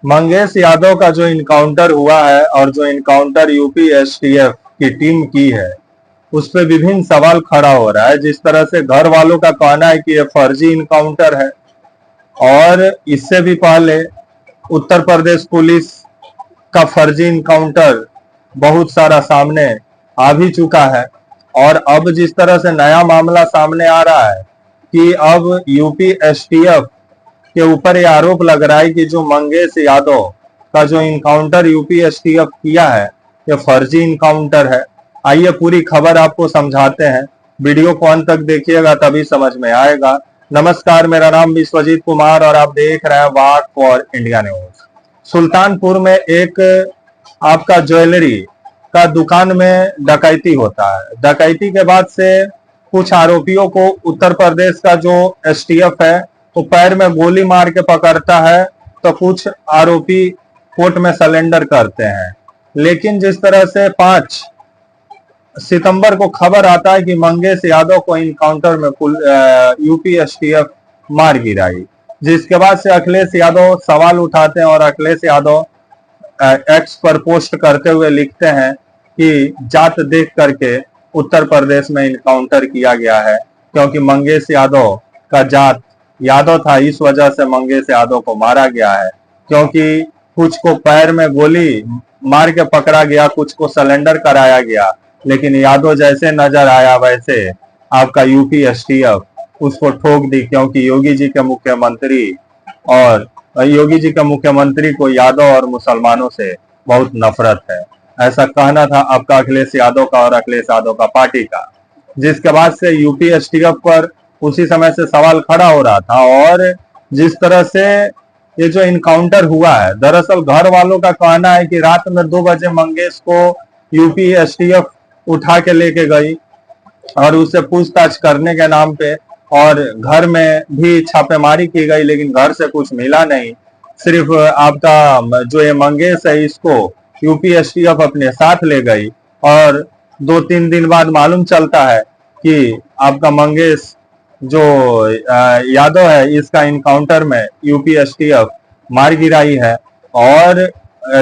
मंगेश यादव का जो इनकाउंटर हुआ है और जो इनकाउंटर यूपी एसटीएफ की टीम की है, उस पे विभिन्न सवाल खड़ा हो रहा है। जिस तरह से घर वालों का कहना है कि ये फर्जी इनकाउंटर है, और इससे भी पहले उत्तर प्रदेश पुलिस का फर्जी इनकाउंटर बहुत सारा सामने आ भी चुका है। और अब जिस तरह से नया मामला सामने आ रहा है कि अब यूपी एसटीएफ के ऊपर यह आरोप लग रहा है कि जो मंगेश यादव का जो इनकाउंटर यूपी एसटीएफ किया है, ये फर्जी इनकाउंटर है। आइए पूरी खबर आपको समझाते हैं, वीडियो को अंत तक देखिएगा तभी समझ में आएगा। नमस्कार, मेरा नाम विश्वजीत कुमार और आप देख रहे हैं वाक फॉर इंडिया न्यूज। सुल्तानपुर में एक आपका ज्वेलरी का दुकान में डकैती होता है। डकैती के बाद से कुछ आरोपियों को उत्तर प्रदेश का जो एसटीएफ है वो पैर में गोली मार के पकड़ता है, तो कुछ आरोपी कोर्ट में सरेंडर करते हैं। लेकिन जिस तरह से 5 सितंबर को खबर आता है कि मंगेश यादव को इनकाउंटर में यूपी एसटीएफ मार गिराई, जिसके बाद से अखिलेश यादव सवाल उठाते हैं और अखिलेश यादव एक्स पर पोस्ट करते हुए लिखते हैं कि जात देख करके उत्तर प्रदेश में इनकाउंटर किया गया है, क्योंकि मंगेश यादव का जात यादव था, इस वजह से मंगेश यादव को मारा गया है। क्योंकि कुछ को पैर में गोली मार के पकड़ा गया, कुछ को सरेंडर कराया गया, लेकिन यादव जैसे नजर आया वैसे आपका यूपी एसटीएफ उसको ठोक दी। क्योंकि योगी जी के मुख्यमंत्री को यादव और मुसलमानों से बहुत नफरत है, ऐसा कहना था आपका अखिलेश यादव का और अखिलेश यादव का पार्टी का। जिसके बाद से यूपी एसटीएफ पर उसी समय से सवाल खड़ा हो रहा था। और जिस तरह से ये जो इनकाउंटर हुआ है, दरअसल घर वालों का कहना है कि रात में 2 बजे मंगेश को यूपी एसटीएफ उठा के लेके गई और उससे पूछताछ करने के नाम पे, और घर में भी छापेमारी की गई, लेकिन घर से कुछ मिला नहीं। सिर्फ आपका जो ये मंगेश है इसको यूपी एसटीएफ अपने साथ ले गई, और 2-3 दिन बाद मालूम चलता है कि आपका मंगेश जो यादव है इसका इनकाउंटर में यूपी एसटीएफ मार गिराई है। और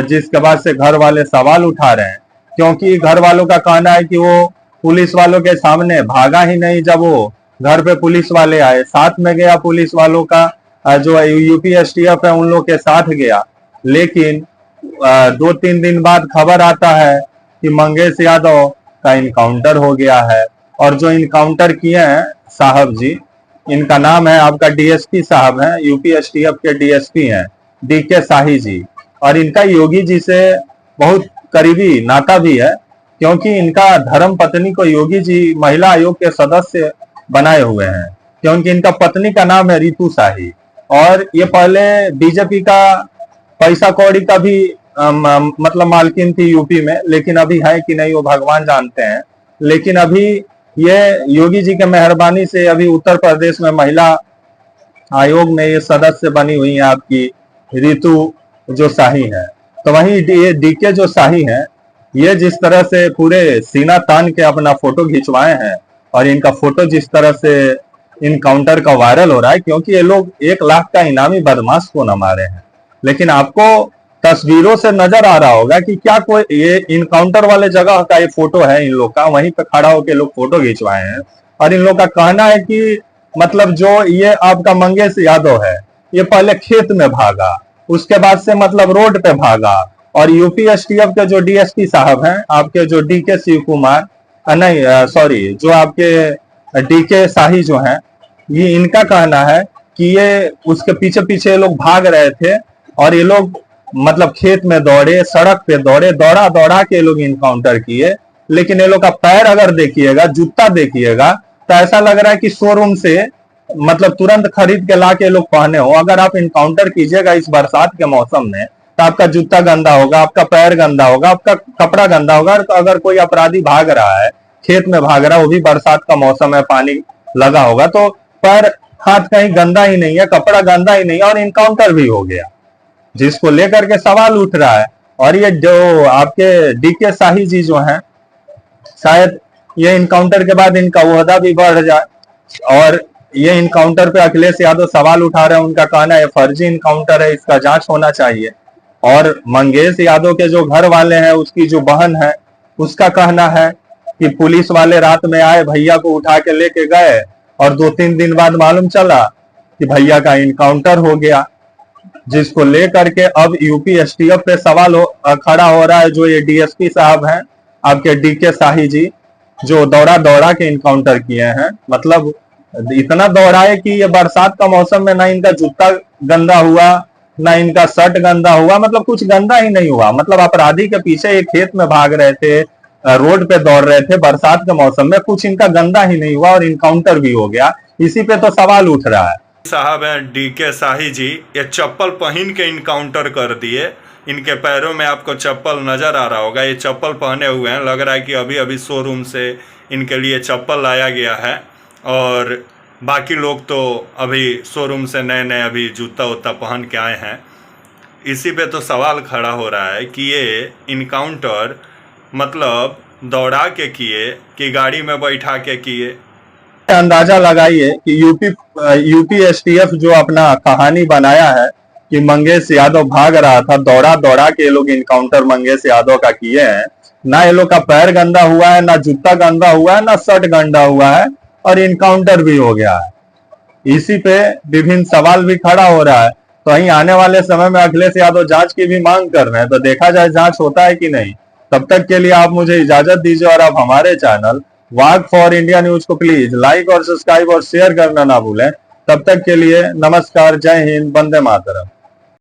जिसके बाद से घर वाले सवाल उठा रहे हैं, क्योंकि घर वालों का कहना है कि वो पुलिस वालों के सामने भागा ही नहीं। जब वो घर पे पुलिस वाले आए, साथ में गया, पुलिस वालों का जो यूपी एसटीएफ है उन लोग के साथ गया। लेकिन 2-3 दिन बाद खबर आता है कि मंगेश यादव का इनकाउंटर हो गया है। और जो इनकाउंटर किए हैं साहब जी, इनका नाम है आपका डीएसपी साहब हैं, यूपी एसटीएफ के डीएसपी हैं, डीके शाही जी। और इनका योगी जी से बहुत करीबी नाता भी है, क्योंकि इनका धर्म पत्नी को योगी जी महिला आयोग के सदस्य बनाए हुए हैं, क्योंकि इनका पत्नी का नाम है रितु शाही। और ये पहले बीजेपी का पैसा कौड़ी का भी मतलब मालकिन थी यूपी में, लेकिन अभी है कि नहीं वो भगवान जानते हैं। लेकिन अभी ये योगी जी के मेहरबानी से अभी उत्तर प्रदेश में महिला आयोग में ये सदस्य बनी हुई है आपकी रितु जो शाही है। तो वहीं ये डीके जो शाही है, ये जिस तरह से पूरे सीना तान के अपना फोटो खिंचवाए हैं, और इनका फोटो जिस तरह से इनकाउंटर का वायरल हो रहा है, क्योंकि ये लोग 1 लाख का इनामी बदमाश को न मारे हैं। लेकिन आपको तस्वीरों से नजर आ रहा होगा कि क्या कोई ये इनकाउंटर वाले जगह का ये फोटो है इन लोग का, वहीं पे खड़ा होकर लोग फोटो खिंचवाए हैं। और इन लोग का कहना है कि मतलब जो ये आपका मंगेश यादव है, ये पहले खेत में भागा, उसके बाद से मतलब रोड पे भागा। और यूपी एसटीएफ के जो डीएसपी साहब हैं, आपके जो डीके शिव कुमार नहीं सॉरी जो आपके डीके शाही जो हैं, ये इनका कहना है कि ये उसके पीछे पीछे लोग भाग रहे थे, और ये लोग मतलब खेत में दौड़े, सड़क पे दौड़े, दौड़ा दौड़ा के लोग इनकाउंटर किए। लेकिन ये लोग का पैर अगर देखिएगा, जूता देखिएगा, तो ऐसा लग रहा है कि शोरूम से मतलब तुरंत खरीद के ला के लोग पहने हो। अगर आप इनकाउंटर कीजिएगा इस बरसात के मौसम में, तो आपका जूता गंदा होगा, आपका पैर गंदा होगा, आपका कपड़ा गंदा होगा। तो अगर कोई अपराधी भाग रहा है, खेत में भाग रहा है, वो भी बरसात का मौसम है, पानी लगा होगा, तो पैर हाथ कहीं गंदा ही नहीं है, कपड़ा गंदा ही नहीं है, और इनकाउंटर भी हो गया, जिसको लेकर के सवाल उठ रहा है। और ये जो आपके डीके शाही जी जो हैं, शायद ये इनकाउंटर के बाद इनका ओहदा भी बढ़ जाए। और ये इनकाउंटर पे अखिलेश यादव सवाल उठा रहे हैं, उनका कहना है फर्जी इनकाउंटर है, इसका जांच होना चाहिए। और मंगेश यादव के जो घर वाले हैं, उसकी जो बहन है, उसका कहना है कि पुलिस वाले रात में आए, भैया को उठा के लेके गए और 2-3 दिन बाद मालूम चला कि भैया का इनकाउंटर हो गया, जिसको लेकर के अब यूपी एसटीएफ पे सवाल खड़ा हो रहा है। जो ये डीएसपी साहब हैं आपके डीके शाही जी, जो दौड़ा दौड़ा के इनकाउंटर किए हैं, मतलब इतना दौड़ाए कि ये बरसात का मौसम में ना इनका जूता गंदा हुआ, ना इनका शर्ट गंदा हुआ, मतलब कुछ गंदा ही नहीं हुआ। मतलब अपराधी के पीछे एक खेत में भाग रहे थे, रोड पे दौड़ रहे थे बरसात के मौसम में, कुछ इनका गंदा ही नहीं हुआ और इनकाउंटर भी हो गया। इसी पे तो सवाल उठ रहा है। साहब हैं डीके शाही जी, ये चप्पल पहन के इनकाउंटर कर दिए। इनके पैरों में आपको चप्पल नज़र आ रहा होगा, ये चप्पल पहने हुए हैं। लग रहा है कि अभी अभी शोरूम से इनके लिए चप्पल लाया गया है और बाकी लोग तो अभी शोरूम से नए नए अभी जूता वूता पहन के आए हैं। इसी पे तो सवाल खड़ा हो रहा है कि ये इनकाउंटर मतलब दौड़ा के किए कि गाड़ी में बैठा के किए। अंदाजा लगाइए कि यूपी एसटीएफ जो अपना कहानी बनाया है कि मंगेश यादव भाग रहा था, दौड़ा दौड़ा के ये लोग इनकाउंटर मंगेश यादव का किए हैं। ना ये लोग का पैर गंदा हुआ है, ना जूता गंदा हुआ है, ना शर्ट गंदा हुआ है और इनकाउंटर भी हो गया है। इसी पे विभिन्न सवाल भी खड़ा हो रहा है। तो वहीं आने वाले समय में अखिलेश यादव जांच की भी मांग कर रहे हैं, तो देखा जाए जांच होता है कि नहीं। तब तक के लिए आप मुझे इजाजत दीजिए और आप हमारे चैनल वाग फॉर इंडिया न्यूज को प्लीज लाइक और सब्सक्राइब और शेयर करना ना भूलें। तब तक के लिए नमस्कार, जय हिंद, वंदे मातरम।